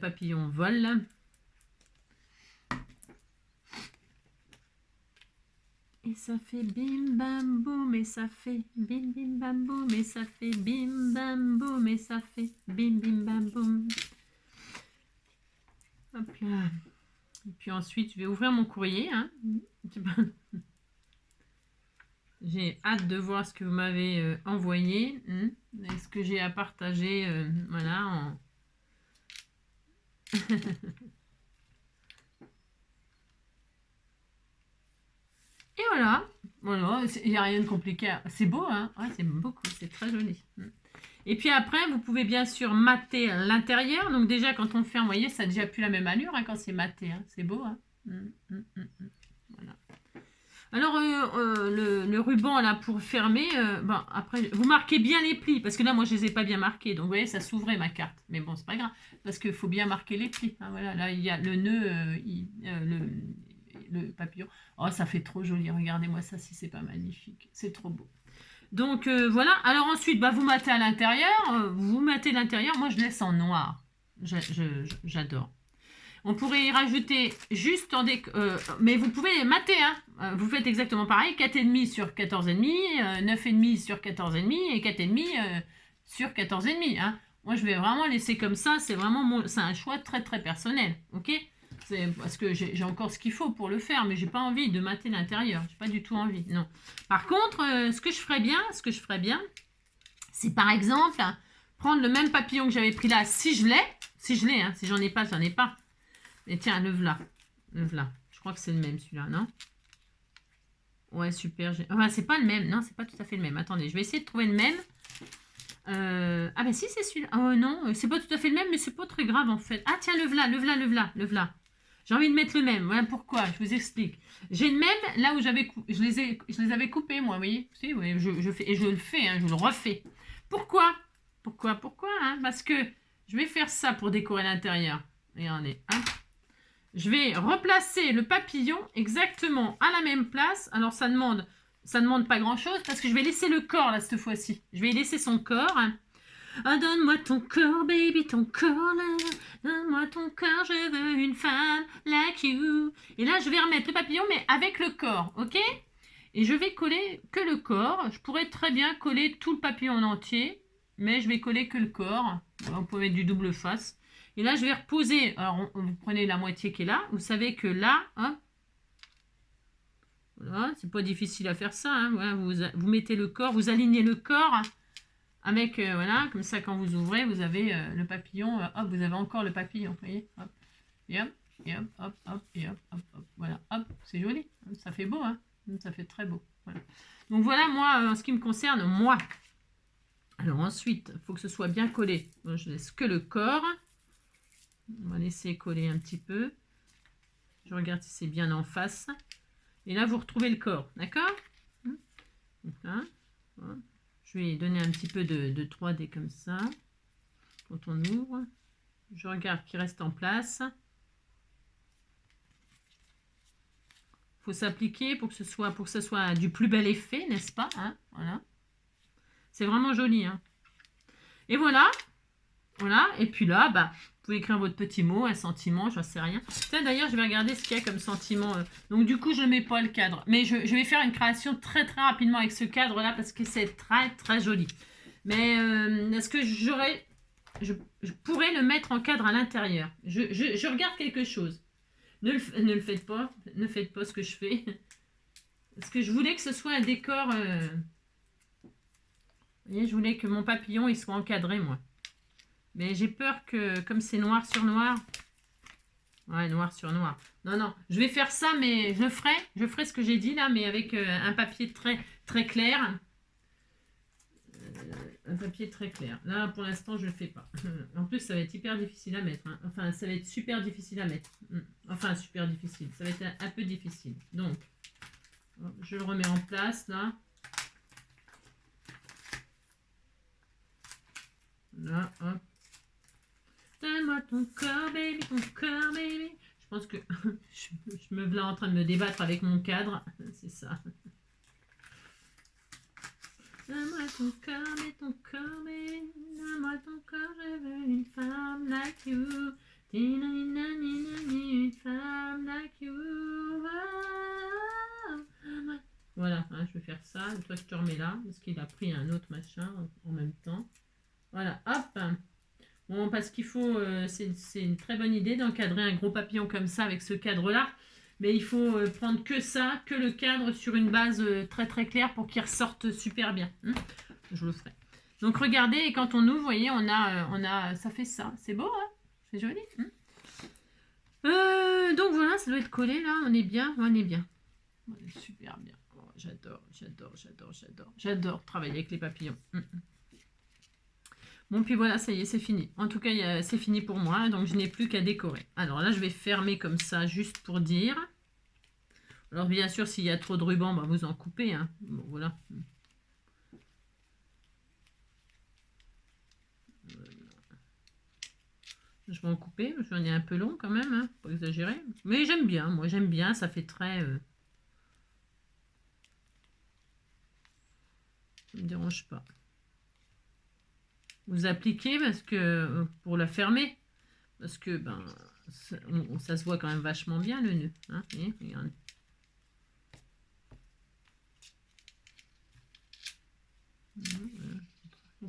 Et ça fait bim bam boum, et ça fait bim bim bam boum, et ça fait bim bam boum, et ça fait bim bim bam boum. Hop là. Et puis ensuite, je vais ouvrir mon courrier. Hein. J'ai hâte de voir ce que vous m'avez envoyé. Et ce que j'ai à partager. Voilà. Et voilà. Voilà, il n'y a rien de compliqué. C'est beau, hein? Ouais, c'est beaucoup, c'est très joli. Et puis après, vous pouvez bien sûr mater l'intérieur. Donc déjà, quand on ferme, vous voyez, ça n'a déjà plus la même allure hein, quand c'est maté. Hein. C'est beau, hein? Voilà. Alors, le ruban, là, pour fermer, bon, après, vous marquez bien les plis, parce que là, moi, je les ai pas bien marqués. Donc, vous voyez, ça s'ouvrait, ma carte. Mais bon, c'est pas grave, parce qu'il faut bien marquer les plis. Hein, voilà, là, il y a le nœud, le papillon. Oh, ça fait trop joli. Regardez-moi ça, si c'est pas magnifique. C'est trop beau. Donc, voilà. Alors, ensuite, bah, vous matez à l'intérieur. Vous matez l'intérieur. Moi, je laisse en noir. J'adore. On pourrait y rajouter juste en mais vous pouvez mater, hein. Vous faites exactement pareil, 4,5 sur 14,5, 9,5 sur 14,5 et 4,5 sur 14,5. Hein. Moi, je vais vraiment laisser comme ça, c'est vraiment c'est un choix très très personnel, ok? C'est parce que j'ai encore ce qu'il faut pour le faire, mais j'ai pas envie de mater l'intérieur, j'ai pas du tout envie, non. Par contre, ce que je ferais c'est par exemple prendre le même papillon que j'avais pris là, si je l'ai, hein, si j'en ai pas, j'en ai pas. Et tiens, le voilà. Je crois que c'est le même celui-là, non? Ouais, super. Enfin, c'est pas le même. Non, c'est pas tout à fait le même. Attendez, je vais essayer de trouver le même. Ah ben si, c'est celui-là. Oh non, c'est pas tout à fait le même, mais c'est pas très grave en fait. Ah tiens, le voilà. J'ai envie de mettre le même. Voilà pourquoi, je vous explique. J'ai le même là où je les avais coupés, moi, vous voyez? Si, oui, je fais, et je le fais, hein, je le refais. Pourquoi? Hein? Parce que je vais faire ça pour décorer l'intérieur. Regardez, hein? Je vais replacer le papillon exactement à la même place. Alors, ça demande pas grand-chose parce que je vais laisser le corps, là, cette fois-ci. Je vais laisser son corps. Ah, donne-moi ton corps, baby, ton corps, là. Donne-moi ton corps, je veux une femme like you. Et là, je vais remettre le papillon, mais avec le corps, ok? Et je vais coller que le corps. Je pourrais très bien coller tout le papillon en entier, mais je vais coller que le corps. On peut mettre du double face. Et là, je vais reposer. Alors, vous prenez la moitié qui est là. Vous savez que là, hein, voilà, c'est pas difficile à faire ça. Hein, voilà, vous mettez le corps, vous alignez le corps avec, voilà, comme ça, quand vous ouvrez, vous avez le papillon. Hop, vous avez encore le papillon. Vous voyez, hop, et hop, et hop, hop, hop, et hop, hop, hop. Voilà, hop, c'est joli. Ça fait beau, hein. Ça fait très beau. Voilà. Donc voilà, moi, en ce qui me concerne, moi. Alors ensuite, il faut que ce soit bien collé. Bon, je laisse que le corps. On va laisser coller un petit peu. Je regarde si c'est bien en face. Et là, vous retrouvez le corps. D'accord? Donc là, voilà. Je vais donner un petit peu de 3D comme ça. Quand on ouvre, je regarde qu'il reste en place. Il faut s'appliquer pour que ce soit du plus bel effet, n'est-ce pas? Hein, voilà. C'est vraiment joli. Hein. Et voilà. Voilà. Et puis là, bah, vous pouvez écrire votre petit mot, un sentiment, j'en sais rien. Tiens, d'ailleurs, je vais regarder ce qu'il y a comme sentiment. Donc, du coup, je ne mets pas le cadre. Mais je vais faire une création très, très rapidement avec ce cadre-là parce que c'est très, très joli. Mais est-ce que je pourrais le mettre en cadre à l'intérieur? Je regarde quelque chose. Ne le faites pas. Ne faites pas ce que je fais. Parce que je voulais que ce soit un décor... Vous voyez, je voulais que mon papillon, il soit encadré, moi. Mais j'ai peur que, comme c'est noir sur noir... Ouais, noir sur noir. Non, je vais faire ça, mais je ferai ce que j'ai dit là, mais avec un papier très, très clair. Un papier très clair. Là, pour l'instant, je ne le fais pas. En plus, ça va être hyper difficile à mettre. Hein. Enfin, ça va être super difficile à mettre. Enfin, super difficile. Ça va être un peu difficile. Donc, je le remets en place, là. Là, hop. Donne-moi ton corps, baby, ton corps, baby. Je pense que je me voilà en train de me débattre avec mon cadre. C'est ça. Donne-moi ton corps, mais ton corps, baby. Donne-moi ton corps, je veux une femme like you. Une femme like you. Voilà, hein, je vais faire ça. Et toi, je te remets là, parce qu'il a pris un autre machin en même temps. Voilà, hop. Bon, parce qu'il faut, c'est une très bonne idée d'encadrer un gros papillon comme ça avec ce cadre-là. Mais il faut prendre que ça, que le cadre sur une base très très claire pour qu'il ressorte super bien. Je le ferai. Donc regardez, et quand on ouvre, vous voyez, on a, ça fait ça. C'est beau, hein? C'est joli. Donc voilà, ça doit être collé là. On est bien, on est bien. On est super bien. Oh, j'adore, j'adore, j'adore, j'adore. J'adore travailler avec les papillons. Bon, puis voilà, ça y est, c'est fini. En tout cas, c'est fini pour moi, donc je n'ai plus qu'à décorer. Alors là, je vais fermer comme ça, juste pour dire. Alors bien sûr, s'il y a trop de ruban, bah, vous en coupez. Hein. Bon, voilà. Je vais en couper, j'en ai un peu long quand même, hein, pas exagérer. Mais j'aime bien, moi j'aime bien, ça fait très... ça ne me dérange pas. Vous appliquez parce que pour la fermer, parce que ben ça se voit quand même vachement bien le nœud. Hein, et, regardez.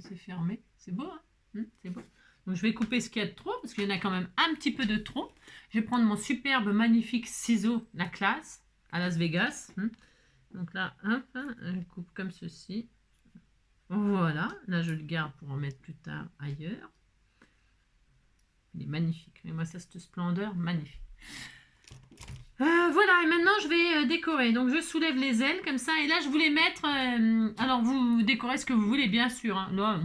C'est fermé, c'est beau, hein, c'est beau. Donc je vais couper ce qu'il y a de trop, parce qu'il y en a quand même un petit peu de trop. Je vais prendre mon superbe, magnifique ciseau, la classe, à Las Vegas. Donc là, hop, je coupe comme ceci. Voilà, là je le garde pour en mettre plus tard ailleurs. Il est magnifique. Et moi, ça, cette splendeur, magnifique. Voilà, et maintenant je vais décorer. Donc je soulève les ailes comme ça. Et là, je voulais mettre... alors, vous décorez ce que vous voulez, bien sûr. Hein. Là,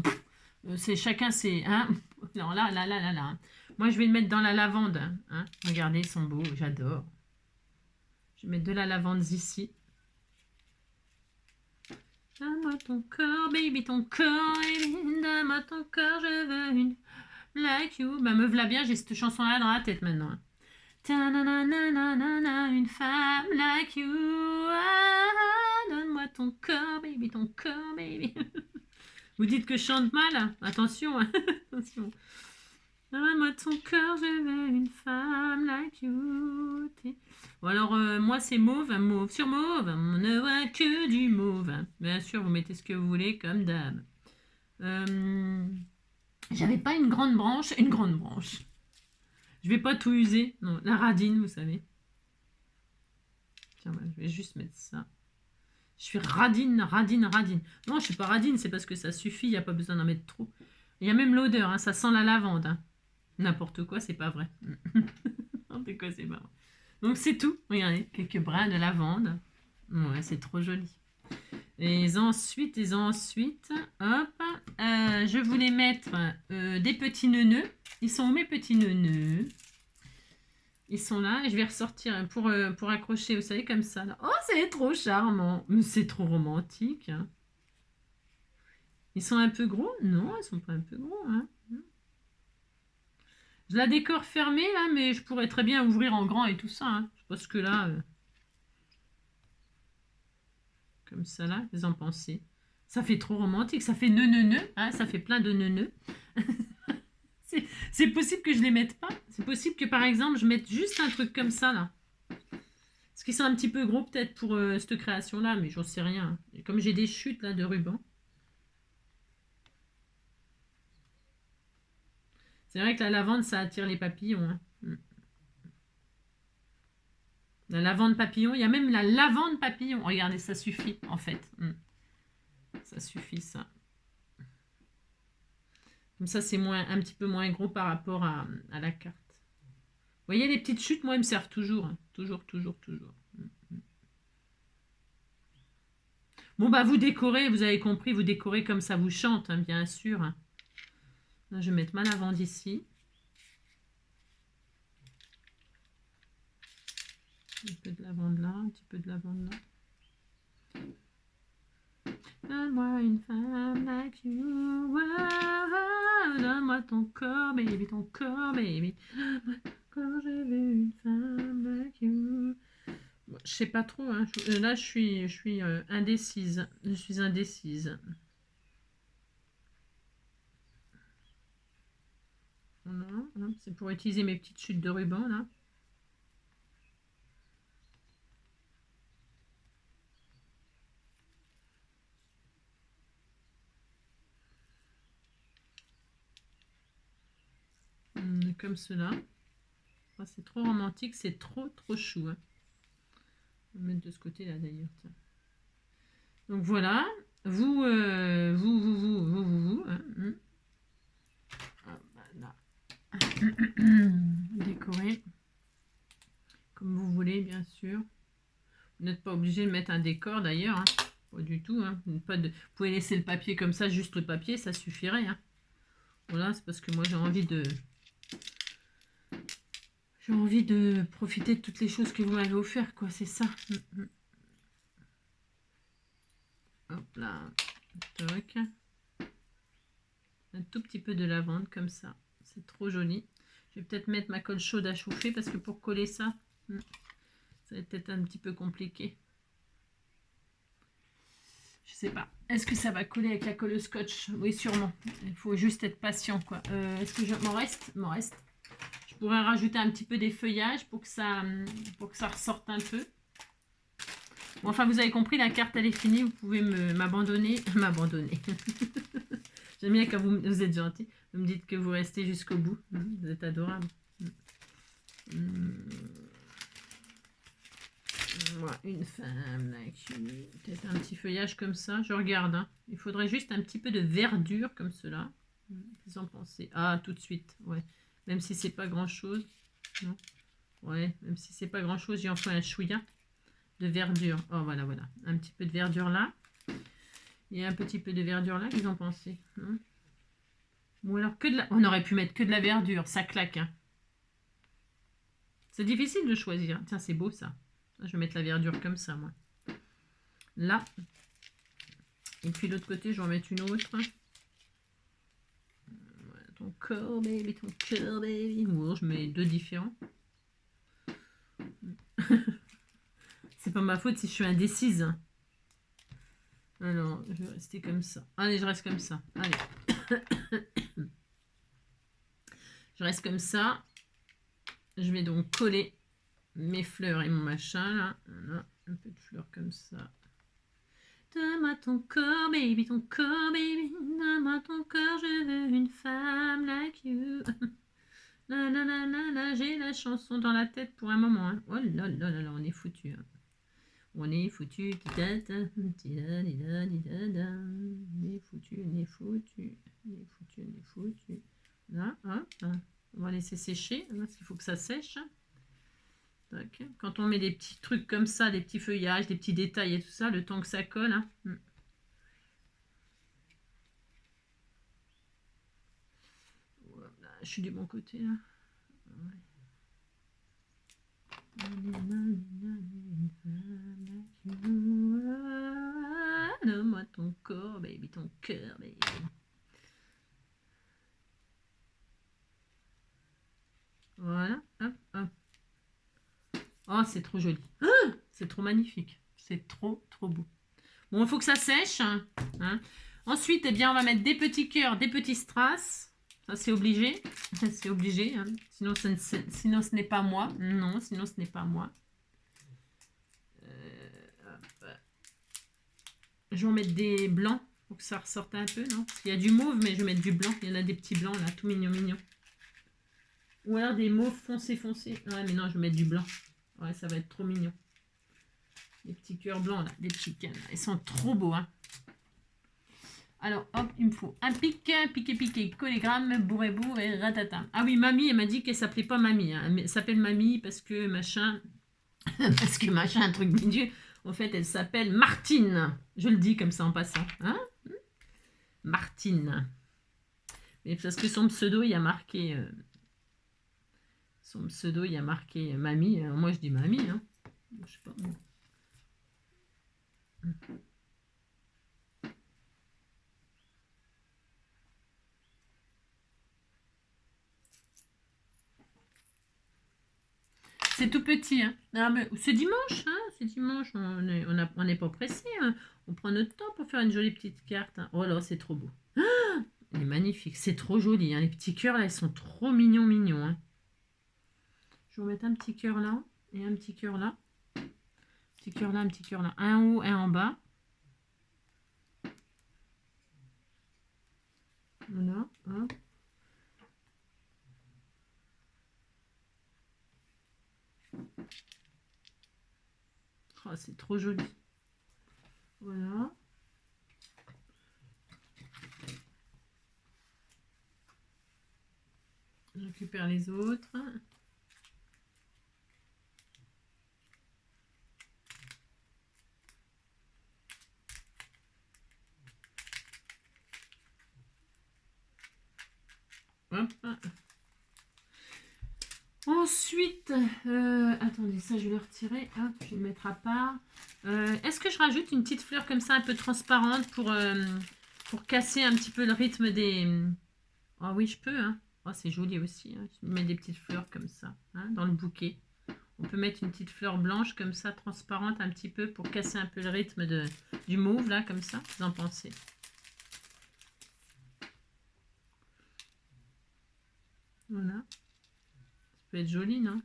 c'est chacun c'est... Hein. Non, là. Moi, je vais le mettre dans la lavande. Hein. Regardez, ils sont beaux, j'adore. Je vais mettre de la lavande ici. Donne-moi ton corps, baby, ton corps, baby. Donne-moi ton corps, je veux une like you. Bah, me voilà bien, j'ai cette chanson-là dans la tête maintenant. Une femme like you. Donne-moi ton corps, baby, ton corps, baby. Vous dites que je chante mal? Attention, hein. Attention. Donne-moi ton corps, je veux une femme like you. Bon, alors, moi, c'est mauve, mauve sur mauve. On ne voit que du mauve. Bien sûr, vous mettez ce que vous voulez, comme d'hab. J'avais pas une grande branche. Je vais pas tout user. Non, la radine, vous savez. Tiens, je vais juste mettre ça. Je suis radine. Non, je suis pas radine, c'est parce que ça suffit, il n'y a pas besoin d'en mettre trop. Il y a même l'odeur, hein, ça sent la lavande. Hein. N'importe quoi, c'est pas vrai. N'importe quoi, c'est pas vrai. Donc c'est tout. Regardez, quelques brins de lavande. Ouais, c'est trop joli. Et ensuite, hop, je voulais mettre des petits neuneux. Ils sont où mes petits neuneux? Ils sont là et je vais ressortir pour accrocher, vous savez, comme ça. Là. Oh, c'est trop charmant. Mais c'est trop romantique. Hein. Ils sont un peu gros? Non, ils sont pas un peu gros. Hein. Je la décore fermée, là, mais je pourrais très bien ouvrir en grand et tout ça. Hein. Je pense que là... comme ça, là, vous en pensez? Ça fait trop romantique. Ça fait nœud. Hein, ça fait plein de nœud. C'est possible que je les mette pas. C'est possible que, par exemple, je mette juste un truc comme ça, là. Parce qu'ils sont un petit peu gros, peut-être, pour cette création-là, mais j'en sais rien. Et comme j'ai des chutes, là, de ruban. C'est vrai que la lavande, ça attire les papillons. Hein. La lavande papillon. Il y a même la lavande papillon. Regardez, ça suffit, en fait. Ça suffit, ça. Comme ça, c'est un petit peu moins gros par rapport à la carte. Vous voyez, les petites chutes, moi, elles me servent toujours. Hein. Toujours. Bon, bah, vous décorez, vous avez compris, vous décorez comme ça vous chante, hein, bien sûr. Là, je vais mettre ma lavande ici. Un peu de lavande là, un petit peu de lavande là. Donne-moi une femme like you. Donne-moi ton corps, baby, ton corps, baby. Quand j'ai vu une femme like you. Bon, je sais pas trop, hein. Là je suis indécise. Je suis indécise. Voilà, c'est pour utiliser mes petites chutes de ruban là. Comme cela. Oh, c'est trop romantique, c'est trop chou. Hein. On va mettre de ce côté là d'ailleurs. Donc voilà, vous, hein. Là. Décorer comme vous voulez, bien sûr. Vous n'êtes pas obligé de mettre un décor d'ailleurs, hein. Pas du tout. Hein. Vous pouvez laisser le papier comme ça, juste le papier, ça suffirait. Hein. Voilà, c'est parce que moi j'ai envie de profiter de toutes les choses que vous m'avez offert, quoi, c'est ça. Hop là, toc. Un tout petit peu de lavande comme ça, c'est trop joli. Je vais peut-être mettre ma colle chaude à chauffer parce que pour coller ça, ça va être peut-être un petit peu compliqué. Je sais pas. Est-ce que ça va coller avec la colle scotch? Oui, sûrement. Il faut juste être patient, quoi. Est-ce que m'en reste? M'en reste. Je pourrais rajouter un petit peu des feuillages pour que ça ressorte un peu. Bon, enfin, vous avez compris, la carte, elle est finie. Vous pouvez m'abandonner. M'abandonner. J'aime bien quand vous êtes gentil. Vous me dites que vous restez jusqu'au bout. Vous êtes adorable. Voilà, une femme, peut-être un petit feuillage comme ça. Je regarde. Hein. Il faudrait juste un petit peu de verdure comme cela. Qu'est-ce que vous en pensez? Ah, tout de suite. Ouais. Même si c'est pas grand-chose. Ouais, même si c'est pas grand-chose, j'y en fais un chouïa de verdure. Oh, voilà, voilà. Un petit peu de verdure là. Et un petit peu de verdure là. Qu'est-ce que vous en pensez? Ou alors que de la... On aurait pu mettre que de la verdure. Ça claque. Hein. C'est difficile de choisir. Tiens, c'est beau ça. Je vais mettre la verdure comme ça, moi. Là. Et puis l'autre côté, je vais en mettre une autre. Voilà, ton corps, baby, ton cœur, baby. Bon, je mets deux différents. C'est pas ma faute si je suis indécise. Alors, je vais rester comme ça. Allez, je reste comme ça. Allez. Je reste comme ça. Je vais donc coller mes fleurs et mon machin, là. Voilà, un peu de fleurs comme ça. Donne-moi ton corps, baby, ton corps, baby. Donne-moi ton corps, je veux une femme like you. J'ai la chanson dans la tête pour un moment. Hein. Oh là là là là, on est foutu. Hein. On est foutu. On est foutu, on est foutu. On est foutu, on est foutu. Là, hop. On va laisser sécher, parce qu'il faut que ça sèche. Donc, quand on met des petits trucs comme ça, des petits feuillages, des petits détails et tout ça, le temps que ça colle. Hein. Voilà, je suis du bon côté. Là. Ouais. Donne-moi ton corps, baby, ton cœur, baby. Voilà, hop, hop. Oh, c'est trop joli. Ah, c'est trop magnifique. C'est trop beau. Bon, il faut que ça sèche. Hein. Ensuite, eh bien, on va mettre des petits cœurs, des petits strass. Ça, c'est obligé. C'est obligé. Hein. Sinon, ce n'est pas moi. Non, sinon, ce n'est pas moi. Je vais en mettre des blancs pour que ça ressorte un peu, non? Il y a du mauve, mais je vais mettre du blanc. Il y en a des petits blancs, là, tout mignon. Ou alors des mauves foncés. Ouais, mais non, je vais mettre du blanc. Ouais, ça va être trop mignon. Des petits cœurs blancs, là, des petits cannes. Ils sont trop beaux, hein. Alors, hop, il me faut un piqué, collégramme, bourré, et ratata. Ah oui, mamie, elle m'a dit qu'elle s'appelait pas mamie. Hein. Elle s'appelle mamie parce que machin, un truc bidule. En fait, elle s'appelle Martine. Je le dis comme ça en passant. Hein, Martine. Mais parce que son pseudo, il y a marqué... mamie. Alors, moi, je dis mamie. Hein. Je sais pas. C'est tout petit. Hein. Ah, mais c'est dimanche. Hein, c'est dimanche. On n'est pas pressé. Hein. On prend notre temps pour faire une jolie petite carte. Hein. Oh là, c'est trop beau. Ah, il est magnifique. C'est trop joli. Hein. Les petits cœurs, là, ils sont trop mignons, mignons. Hein. Je vais remettre un petit cœur là et un petit cœur là. Petit cœur là, un petit cœur là. Un en haut, un en bas. Voilà. Hop. Oh, c'est trop joli. Voilà. Je récupère les autres. Hop. Ensuite, attendez, ça je vais le retirer. Hop, je vais le mettre à part. Est-ce que je rajoute une petite fleur comme ça, un peu transparente pour casser un petit peu le rythme des... Ah oui, je peux. Hein. Oh, c'est joli aussi. Hein. Je mets des petites fleurs comme ça hein, dans le bouquet. On peut mettre une petite fleur blanche comme ça, transparente un petit peu pour casser un peu le rythme du mauve là, comme ça. Vous en pensez? Voilà. Ça peut être joli, non?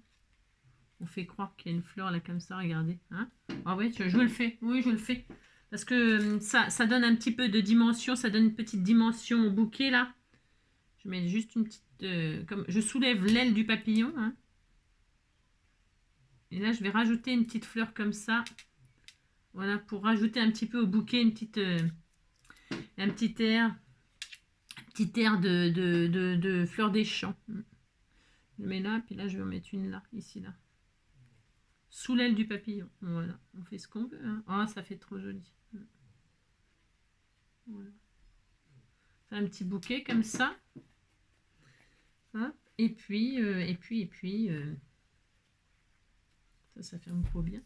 On fait croire qu'il y a une fleur là comme ça, regardez. Hein, ah oui, je le fais. Oui, je le fais. Parce que ça donne un petit peu de dimension, ça donne une petite dimension au bouquet là. Je mets juste une petite... comme je soulève l'aile du papillon. Hein. Et là, je vais rajouter une petite fleur comme ça. Voilà, pour rajouter un petit peu au bouquet une petite, un petit air de fleur des champs. Je mets là, puis là, je vais en mettre une là, ici, là. Sous l'aile du papillon. Voilà, on fait ce qu'on veut. Hein. Oh, ça fait trop joli. Voilà. Fait un petit bouquet comme ça. Hop. Et puis, ça ferme trop bien.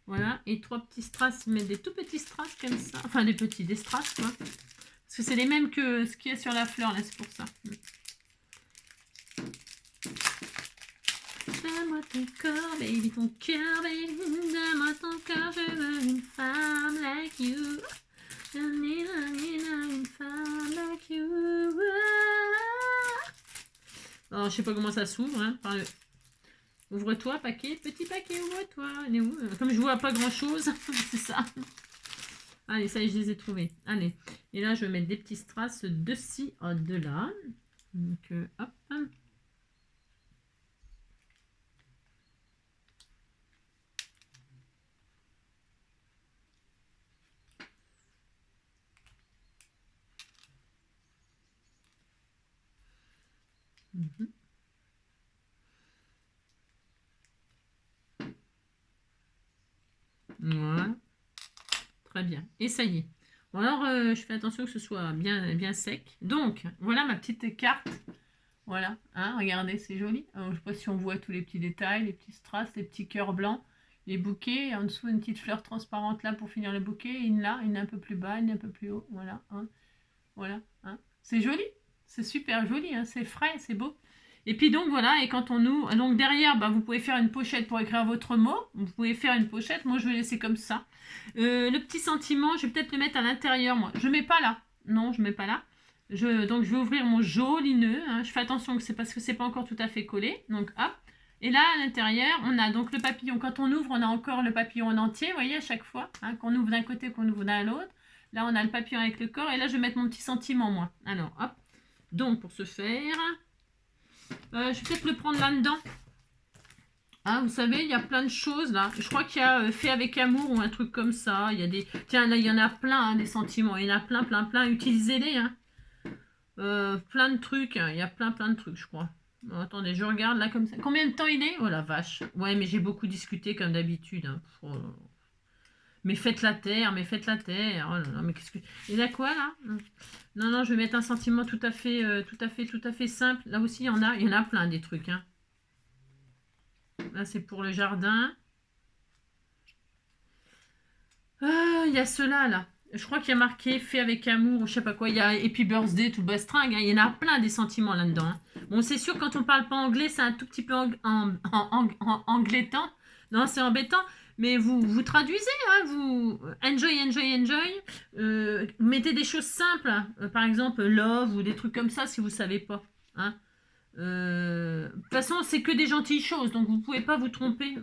Voilà, et 3 petits strass, mettre des tout petits strass comme ça. Enfin, des strass, quoi. Parce que c'est les mêmes que ce qu'il y a sur la fleur, là, c'est pour ça. Donne-moi ton corps, baby, ton cœur, baby. Donne-moi ton corps, je veux une femme like you. Une femme like you. Alors, je sais pas comment ça s'ouvre, hein, par le... Ouvre-toi, paquet, petit paquet, ouvre-toi. Elle est où? Comme je vois pas grand-chose, c'est ça. Allez, ça y est, je les ai trouvés. Allez, et là, je vais mettre des petits strass de ci, de là. Donc, hop. Voilà. Très bien. Et ça y est. Bon, alors, je fais attention que ce soit bien, bien sec. Donc, voilà ma petite carte. Voilà. Hein, regardez, c'est joli. Alors, je ne sais pas si on voit tous les petits détails, les petits strass, les petits cœurs blancs, les bouquets. Et en dessous, une petite fleur transparente là pour finir le bouquet. Une là, une un peu plus bas, une un peu plus haut. Voilà. Hein. Voilà. Hein. C'est joli. C'est super joli. Hein. C'est frais, c'est beau. Et puis donc voilà, et quand on ouvre, donc derrière, bah, vous pouvez faire une pochette pour écrire votre mot. Vous pouvez faire une pochette, moi je vais laisser comme ça. Le petit sentiment, je vais peut-être le mettre à l'intérieur, moi. Je ne mets pas là. Non, je ne mets pas là. Donc je vais ouvrir mon joli nœud. Hein. Je fais attention que c'est parce que c'est pas encore tout à fait collé. Donc hop. Et là, à l'intérieur, on a donc le papillon. Quand on ouvre, on a encore le papillon en entier, vous voyez, à chaque fois. Hein, qu'on ouvre d'un côté, qu'on ouvre d'un l'autre. Là, on a le papillon avec le corps. Et là, je vais mettre mon petit sentiment, moi. Alors, hop. Donc, pour ce faire... je vais peut-être le prendre là-dedans. Ah, vous savez, il y a plein de choses là. Je crois qu'il y a fait avec amour ou un truc comme ça. Il y a des... Tiens, là, il y en a plein, hein, des sentiments. Il y en a plein, plein, plein. Utilisez-les. Hein. Plein de trucs. Hein. Il y a plein, plein de trucs, je crois. Bon, attendez, je regarde là comme ça. Combien de temps il est? Oh la vache. Ouais, mais j'ai beaucoup discuté comme d'habitude. Hein. Oh, mais faites la terre, mais faites la terre. Oh là là, mais qu'est-ce que... Il y a quoi là? Non, non, je vais mettre un sentiment tout à fait simple. Là aussi, il y en a plein des trucs. Hein. Là, c'est pour le jardin. Il y a ceux-là, là. Je crois qu'il y a marqué fait avec amour ou je sais pas quoi. Il y a Happy Birthday, tout le bastringue. Hein. Il y en a plein des sentiments là-dedans. Hein. Bon, c'est sûr, quand on parle pas anglais, c'est un tout petit peu anglaitant. Non, c'est embêtant. Mais vous traduisez, hein, vous enjoy. Mettez des choses simples, par exemple love ou des trucs comme ça si vous savez pas. Hein. De toute façon, c'est que des gentilles choses, donc vous pouvez pas vous tromper.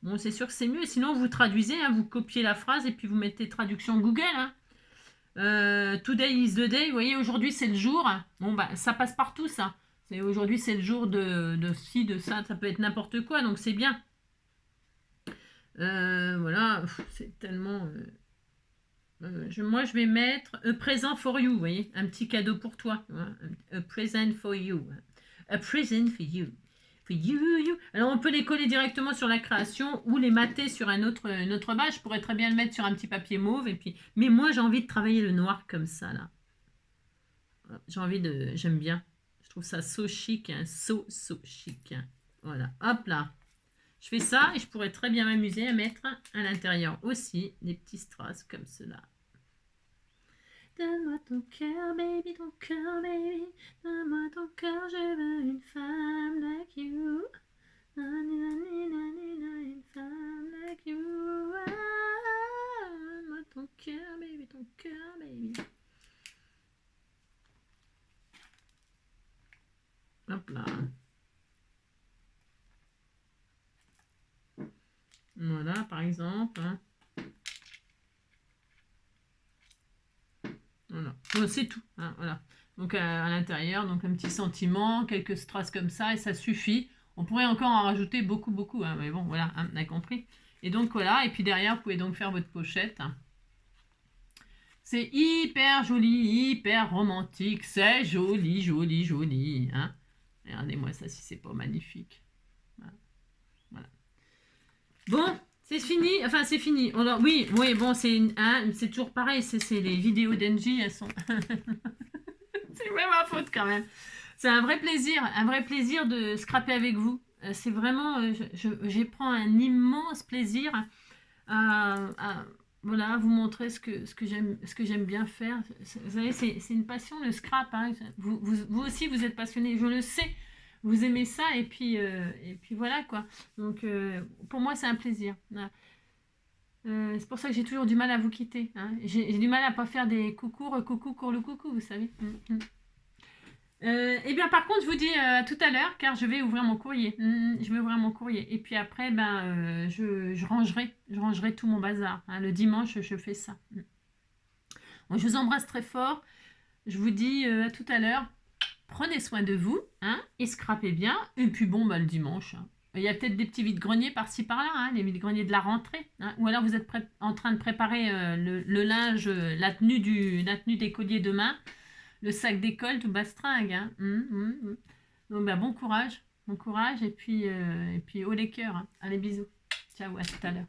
Bon, c'est sûr que c'est mieux. Sinon, vous traduisez, hein, vous copiez la phrase et puis vous mettez traduction Google. Hein. Today is the day. Vous voyez, aujourd'hui c'est le jour. Bon, bah, ça passe partout, ça. Aujourd'hui c'est le jour de ci, de ça. Ça peut être n'importe quoi, donc c'est bien. Voilà, c'est tellement. Moi, je vais mettre a present for you. Vous voyez, un petit cadeau pour toi. A present for you. A present for you. Alors, on peut les coller directement sur la création ou les mater sur une autre base. Je pourrais très bien le mettre sur un petit papier mauve. Mais moi, j'ai envie de travailler le noir comme ça, là. J'aime bien. Je trouve ça so chic, hein, so chic. Hein. Voilà, hop là. Je fais ça et je pourrais très bien m'amuser à mettre à l'intérieur aussi des petits strass comme cela. Donne-moi ton cœur, baby, ton cœur, baby. Donne-moi ton cœur, je veux une femme like you. Une femme like you. Donne-moi ton cœur, baby, ton cœur, baby. Hop là. Voilà, par exemple. Hein. Voilà. Bon, c'est tout. Hein, voilà. Donc à l'intérieur, donc un petit sentiment, quelques strass comme ça, et ça suffit. On pourrait encore en rajouter beaucoup. Hein, mais bon, voilà, hein, on a compris. Et donc voilà, et puis derrière, vous pouvez donc faire votre pochette. Hein. C'est hyper joli, hyper romantique. C'est joli. Hein. Regardez-moi ça si c'est pas magnifique. Voilà. Bon, c'est fini. Enfin, c'est fini. Alors, oui, bon, c'est toujours pareil. C'est les vidéos d'Engie, elles sont. C'est même ma faute quand même. C'est un vrai plaisir de scraper avec vous. C'est vraiment, j'y prends un immense plaisir à voilà, vous montrer ce que j'aime bien faire. Vous savez, c'est une passion, le scrap. Hein. Vous aussi, vous êtes passionné, je le sais. Vous aimez ça et puis voilà quoi. Donc pour moi, c'est un plaisir. Voilà. C'est pour ça que j'ai toujours du mal à vous quitter. Hein. J'ai du mal à pas faire des coucou, le coucou, vous savez. Et bien par contre, je vous dis à tout à l'heure, car je vais ouvrir mon courrier. Je vais ouvrir mon courrier. Et puis après, je rangerai tout mon bazar. Hein. Le dimanche, je fais ça. Bon, je vous embrasse très fort. Je vous dis à tout à l'heure. Prenez soin de vous, hein, et scrapez bien. Et puis bon, le dimanche, hein. Il y a peut-être des petits vides-greniers par-ci par-là, hein, les vides-greniers de la rentrée. Hein. Ou alors vous êtes en train de préparer le linge, la tenue des colliers demain, le sac d'école tout bastringue. Hein. Donc bon courage, et puis haut les cœurs. Hein. Allez, bisous. Ciao, à tout à l'heure.